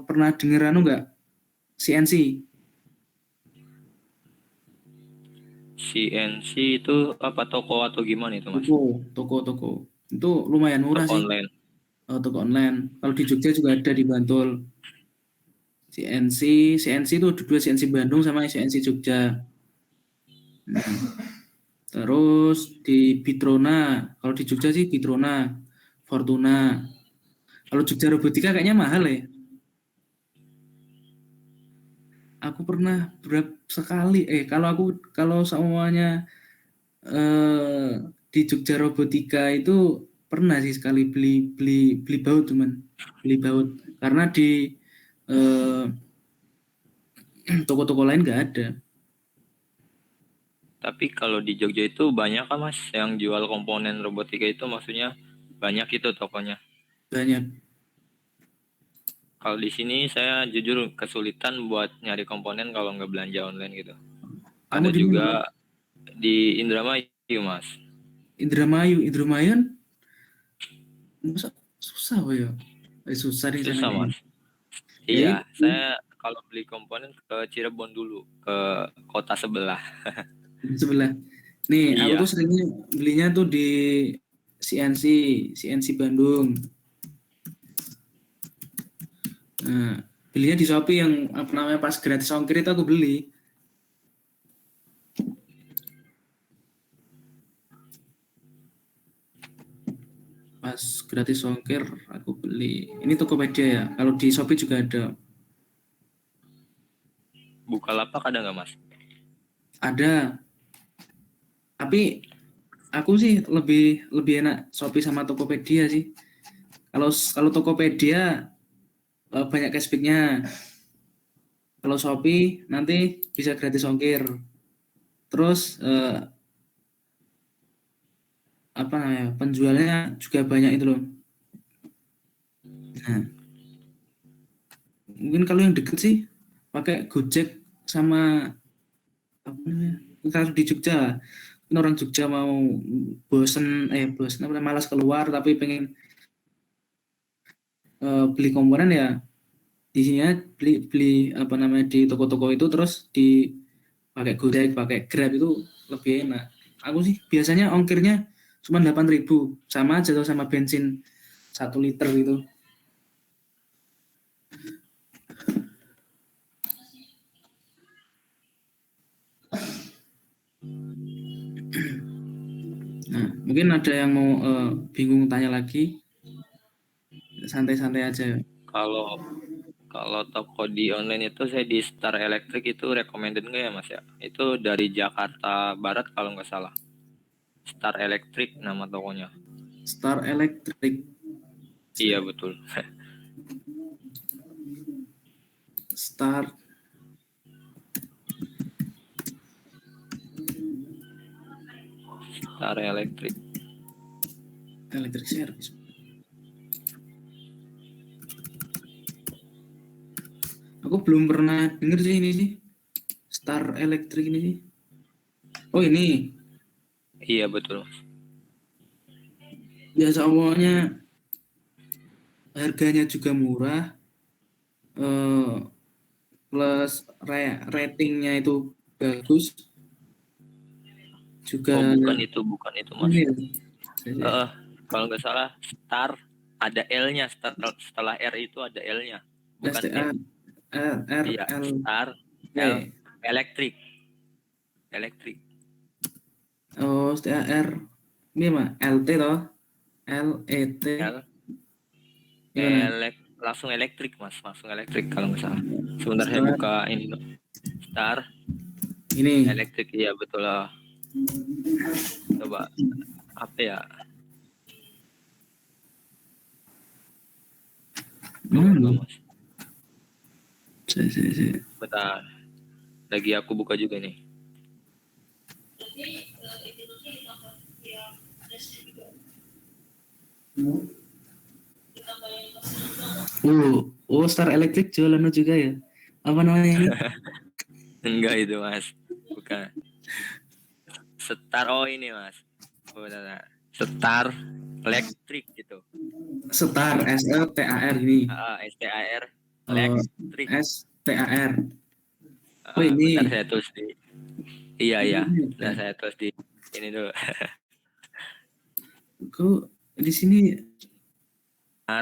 pernah dengar nggak CNC? CNC itu apa, toko atau gimana itu mas? Toko itu lumayan murah Toko sih. online. Toko online. Kalau di Jogja juga ada di Bantul. CNC itu dua CNC Bandung sama CNC Jogja. Nah, terus di Bitrona, kalau di Jogja sih Bitrona, Fortuna. Kalau Jogja Robotika kayaknya mahal ya. Aku pernah berapa sekali kalau semuanya di Jogja Robotika itu pernah sih sekali beli baut teman, beli baut karena di eh, toko-toko lain nggak ada. Tapi kalau di Jogja itu banyak kan mas yang jual komponen robotika itu, maksudnya banyak itu tokonya. Banyak. Kalau di sini saya jujur kesulitan buat nyari komponen kalau nggak belanja online gitu. Kamu Ada di mana? juga di Indramayu mas. Indramayu masa susah ya? Susah di sana Susah ini. mas. Ya Iya, itu saya kalau beli komponen ke Cirebon dulu, ke kota sebelah. di sebelah. Nih, aku tuh Iya, seringnya belinya tuh di CNC, CNC Bandung. Nah, belinya di Shopee yang apa namanya pas gratis ongkir itu aku beli. Pas gratis ongkir aku beli. Ini Tokopedia ya. Kalau di Shopee juga ada. Bukalapak ada nggak mas? Ada. Tapi aku sih lebih enak Shopee sama Tokopedia sih. Kalau kalau Tokopedia banyak cashbacknya. Kalau Shopee nanti bisa gratis ongkir. Terus apa namanya penjualnya juga banyak itu loh. Nah, mungkin kalau yang deket sih pakai Gojek sama apa namanya kalau di Jogja mungkin orang Jogja mau bosen apa namanya, malas keluar tapi pengen beli komponen ya di sini ya beli beli apa namanya di toko-toko itu terus di pakai Gojek pakai Grab itu lebih enak. Aku sih biasanya ongkirnya cuma 8.000 sama aja tuh sama bensin 1 liter gitu. Nah, mungkin ada yang mau bingung tanya lagi, santai-santai aja. Kalau kalau toko di online itu saya di Star Electric itu recommended nggak ya Mas ya? Itu dari Jakarta Barat kalau nggak salah. Star Electric nama tokonya. Star Electric, Iya betul. Star Star Electric. Electric Service. Aku belum pernah denger sih ini sih. Star Electric ini sih. Oh ini, Iya betul Mas. biasa awalnya harganya juga murah, plus ratingnya itu bagus, juga Oh bukan itu Mas. ini ya. Kalau nggak salah Star ada L-nya, setelah R itu ada L-nya, bukan T. STA R Iya, L Star W. L Electric. Electric. Oh, STA R ini mah LT toh, LET L gimana? langsung elektrik Mas, langsung elektrik kalau nggak salah. Sebentar saya Star buka ini dulu. Star ini. Electric, iya betul lah. Coba apa ya? Lupa Mas. Saya. Bentar. Lagi aku buka juga nih. Star Electric jualan juga ya? Apa namanya ini? Enggak itu Mas. Bukan. Star, oh ini Mas. Oh, bentar. Star Electric gitu. Star SLTAR ini. STAR Oh, Electric. STAR. Oh ini. Bentar saya tulis di. Iya. Bentar saya tulis di ini dulu. Kok di sini? Nah,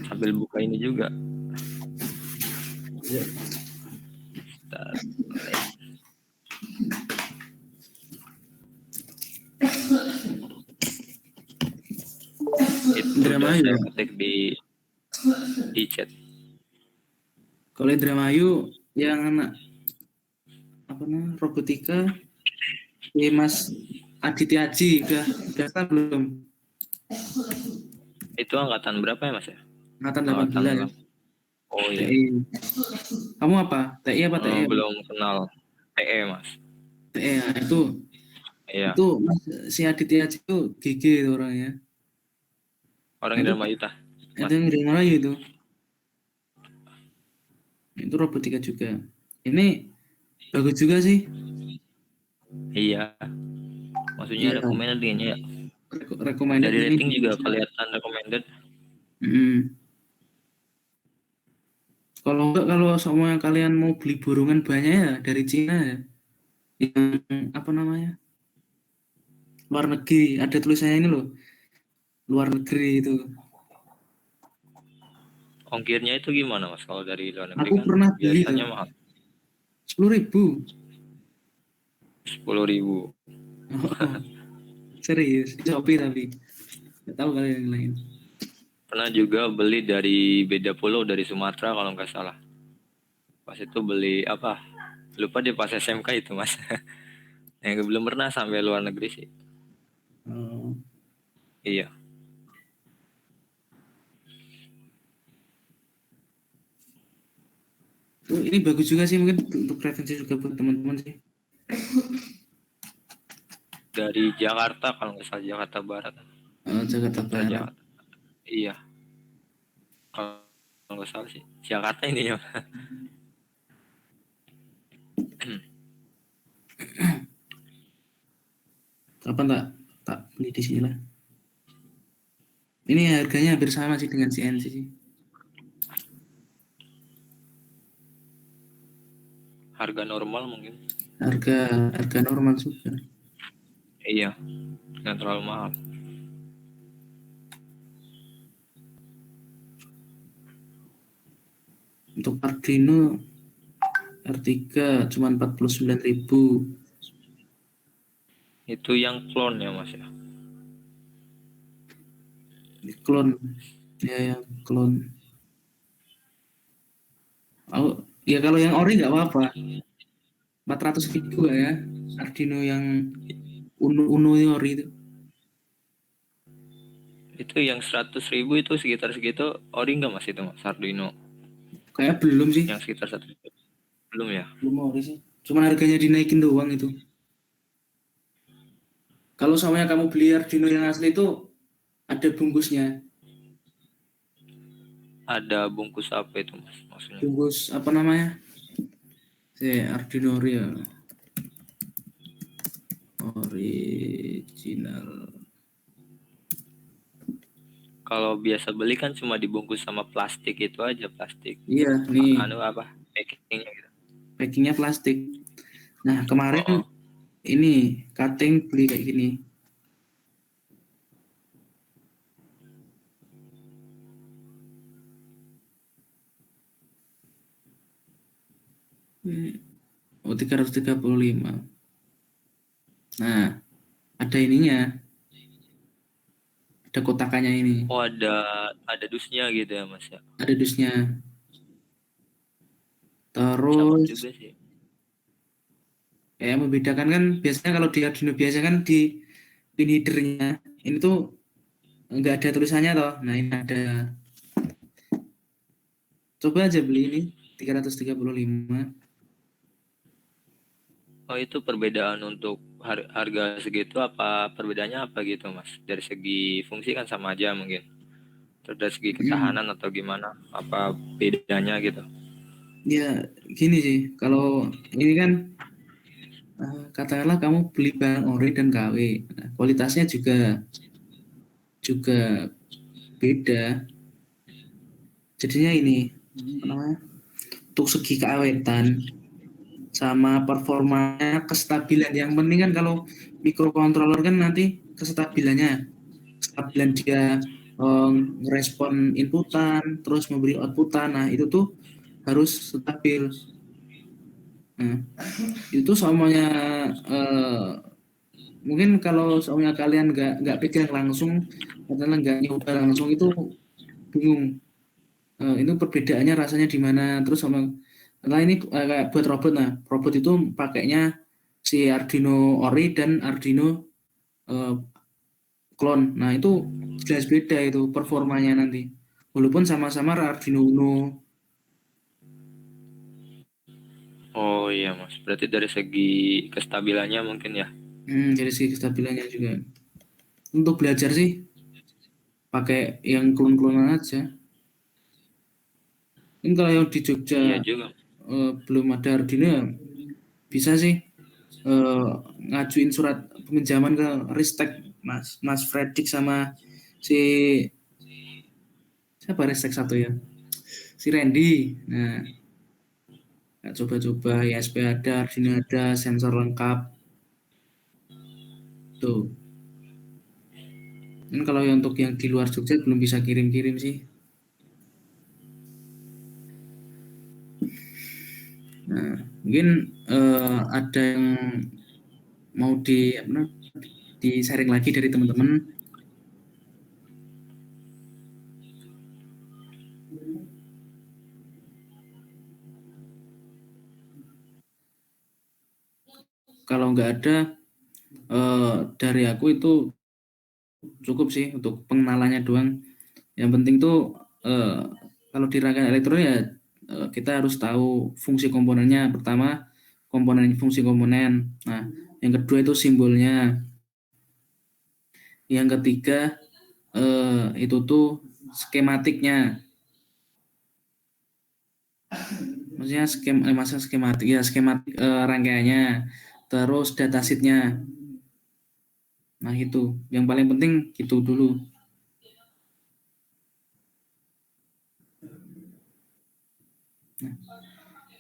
sambil buka ini juga. Star itu Indramayu. saya ketik di chat. Kalau Indramayu yang anak apa namanya robotika, Mas Aditya Aji udah daftar belum? Itu angkatan berapa ya Mas ya? Angkatan Angkatan 18. berapa? Oh iya. TI. Kamu apa? TI apa TE? Belum kenal TE Mas. TE ya, itu Iya. Mas, si Aditya Aji itu GG itu orangnya. Orang Indramayu tah. Itu yang Indramayu itu. Itu robotika juga. Ini bagus juga sih. Iya. Maksudnya recommended kayaknya ya. Recommended Dari ini. rating juga kelihatan recommended. Kalau semua kalian mau beli burungan banyak ya dari Cina ya. Yang apa namanya? Luar negeri, ada tulisannya ini loh. Luar negeri itu. Ongkirnya itu gimana Mas kalau dari luar negeri Aku kan pernah beli biasanya tuh. mahal. 10.000. 10.000. Serius, Shopee tapi. Nggak tahu kalian yang lain. Pernah juga beli dari beda pulau dari Sumatera kalau nggak salah. Pas itu beli apa? Lupa di pas SMK itu Mas. Yang belum pernah sampai luar negeri sih. Oh. Iya. Ini bagus juga sih mungkin untuk referensi juga buat teman-teman sih. Dari Jakarta kalau nggak salah, Jakarta Barat. Jakarta Barat. Jakarta. Iya. Kalau nggak salah sih Jakarta ini ya. Kapan tak beli di sini lah. Ini harganya hampir sama sih dengan CNC sih. Harga normal mungkin. Harga normal juga. Iya. Nggak terlalu mahal. Untuk Arduino R3 cuma 49.000. Itu yang clone ya Mas ya. Clone. Ya, yang clone. Oh, ya kalau yang ori nggak apa-apa. 400.000 ya. Arduino yang Uno ori itu. Itu yang 100.000 itu sekitar segitu ori nggak Mas itu Mas Arduino Kayak belum sih. yang sekitar 1 juta? Belum ya? Belum ori sih. Cuman harganya dinaikin doang itu. Kalau soalnya kamu beli Arduino yang asli itu ada bungkusnya. Ada bungkus apa itu Mas maksudnya? Bungkus apa namanya? Arduino ori ya. Original. Kalau biasa beli kan cuma dibungkus sama plastik itu aja, plastik. Iya, nih Anu apa? Packingnya gitu. packingnya plastik. Nah, Oh, oh. kemarin ini cutting beli kayak gini. Oh, 335. Nah, ada ininya, ada kotakannya ini, Oh, ada dusnya gitu ya Mas ya. ada dusnya. Cakep Terus juga sih. kayak membedakan kan biasanya kalau di Arduino biasa kan di pin headernya ini tuh nggak ada tulisannya toh. Nah, ini ada. Coba aja beli ini 335. Oh, itu perbedaan untuk harga segitu apa perbedaannya apa gitu Mas? Dari segi fungsi kan sama aja mungkin. Terus dari segi Hmm. ketahanan atau gimana? Apa bedanya gitu? Ya, gini sih. Kalau ini kan katakanlah kamu beli barang ori dan KW. Nah, kualitasnya juga juga beda. Jadinya ini apa namanya? Untuk segi keawetan sama performanya, kestabilan. Yang penting kan kalau microcontroller kan nanti kestabilan dia ngerespon inputan, terus memberi outputan. Nah, itu tuh harus stabil. Nah, itu semuanya mungkin kalau semuanya kalian nggak pegang langsung, katakanlah nggak nyoba langsung itu bingung. Itu perbedaannya rasanya di mana, terus sama nah ini kayak buat robot. Nah, robot itu pakainya si Arduino Ori dan Arduino eh, clone. Nah, itu jelas beda itu performanya nanti, walaupun sama-sama Arduino Uno. Oh iya Mas, berarti dari segi kestabilannya mungkin ya. Dari segi kestabilannya juga untuk belajar sih pakai yang clone-clonean aja. Ini kalau yang di Jogja Iya juga. belum ada Arduino ya bisa sih eh, ngajuin surat peminjaman ke Ristek, Mas Mas Fredrik sama si siapa Ristek satu ya, si Randy. Nah, coba-coba ISP ada, Arduino ada, sensor lengkap tuh. Ini kalau yang untuk yang di luar Jogja belum bisa kirim-kirim sih. Nah, mungkin ada yang mau di sharing lagi dari teman-teman. Kalau nggak ada dari aku itu cukup sih untuk pengenalannya doang. Yang penting tuh eh, kalau di rangkaian elektronik ya kita harus tahu fungsi komponennya. Pertama, fungsi komponen. Nah, yang kedua itu simbolnya. Yang ketiga itu tuh skematiknya. Maksudnya masa skematik ya, skematik rangkaiannya. Terus datasheetnya. Nah, itu yang paling penting gitu dulu.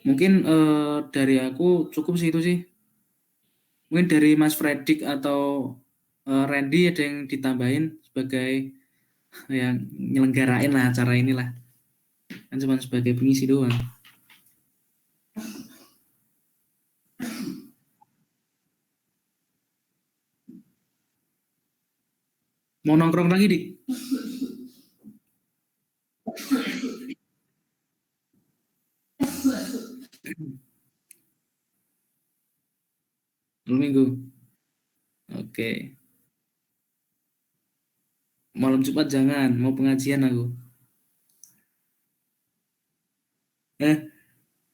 Mungkin dari aku cukup sih itu sih. Mungkin dari Mas Fredrik atau Randy ada yang ditambahin sebagai yang nyelenggarain lah acara inilah. Kan cuma sebagai pengisi doang. Mau nongkrong lagi, Dik? Minggu. Oke. Malam Jumat jangan, mau pengajian aku.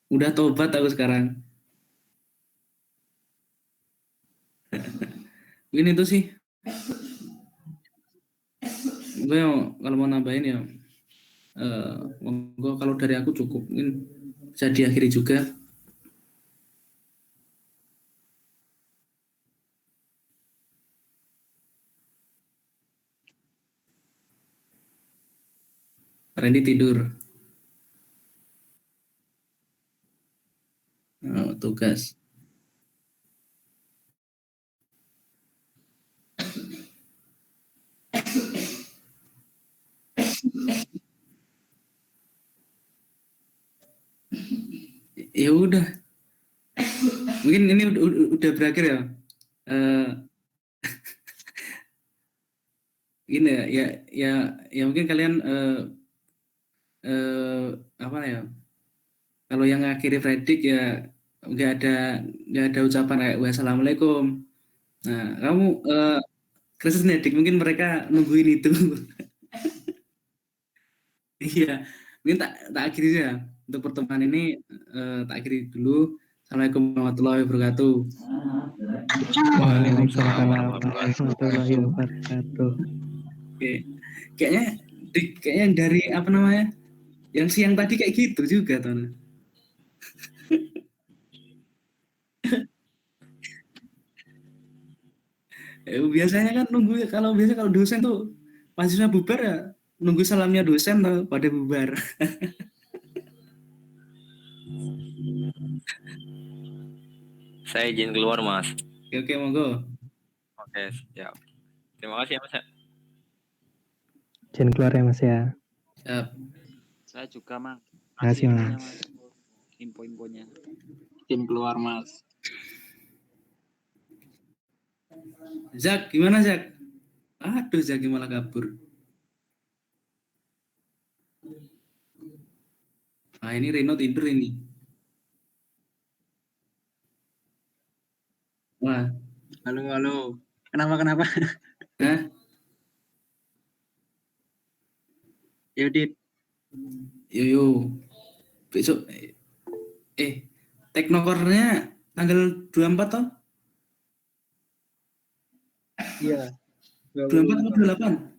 Udah tobat aku sekarang. Ini tuh sih. Gue kalau mau nambahin ya, monggo, kalau dari aku cukup. Mungkin bisa diakhiri juga. Randy tidur. Tugas. Ya udah. Mungkin ini udah berakhir ya. Gini ya mungkin kalian apa ya? Kalau yang akhiri Fredrik ya nggak ada ucapan kayak wassalamualaikum. Nah, kamu Kristus Nedik, mungkin mereka nungguin itu. Iya, mungkin tak akhiri ya untuk pertemuan ini, tak akhiri dulu. Assalamualaikum warahmatullahi wabarakatuh. Waalaikumsalam warahmatullahi wabarakatuh. Oke, kayaknya yang dari apa namanya, yang siang tadi kayak gitu juga tuh. Biasanya kan nunggu, kalau dosen tuh mahasiswa bubar ya nunggu salamnya dosen tuh pada bubar. Saya izin keluar, Mas. Oke, monggo. Oke, siap. Terima kasih ya, Mas. Jangan keluar ya Mas ya. Siap. Saya juga, Mas. Makasih, Infonya, Mas. Info-infonya. Izin keluar, Mas. Zak, gimana Zak? Aduh, Zak malah kabur. Ah, ini Reno tidur ini. Wah, Halo. Kenapa? Hah? Yudit, Yo. Besok Teknokornya tanggal 24 toh? iya. 24 atau 28?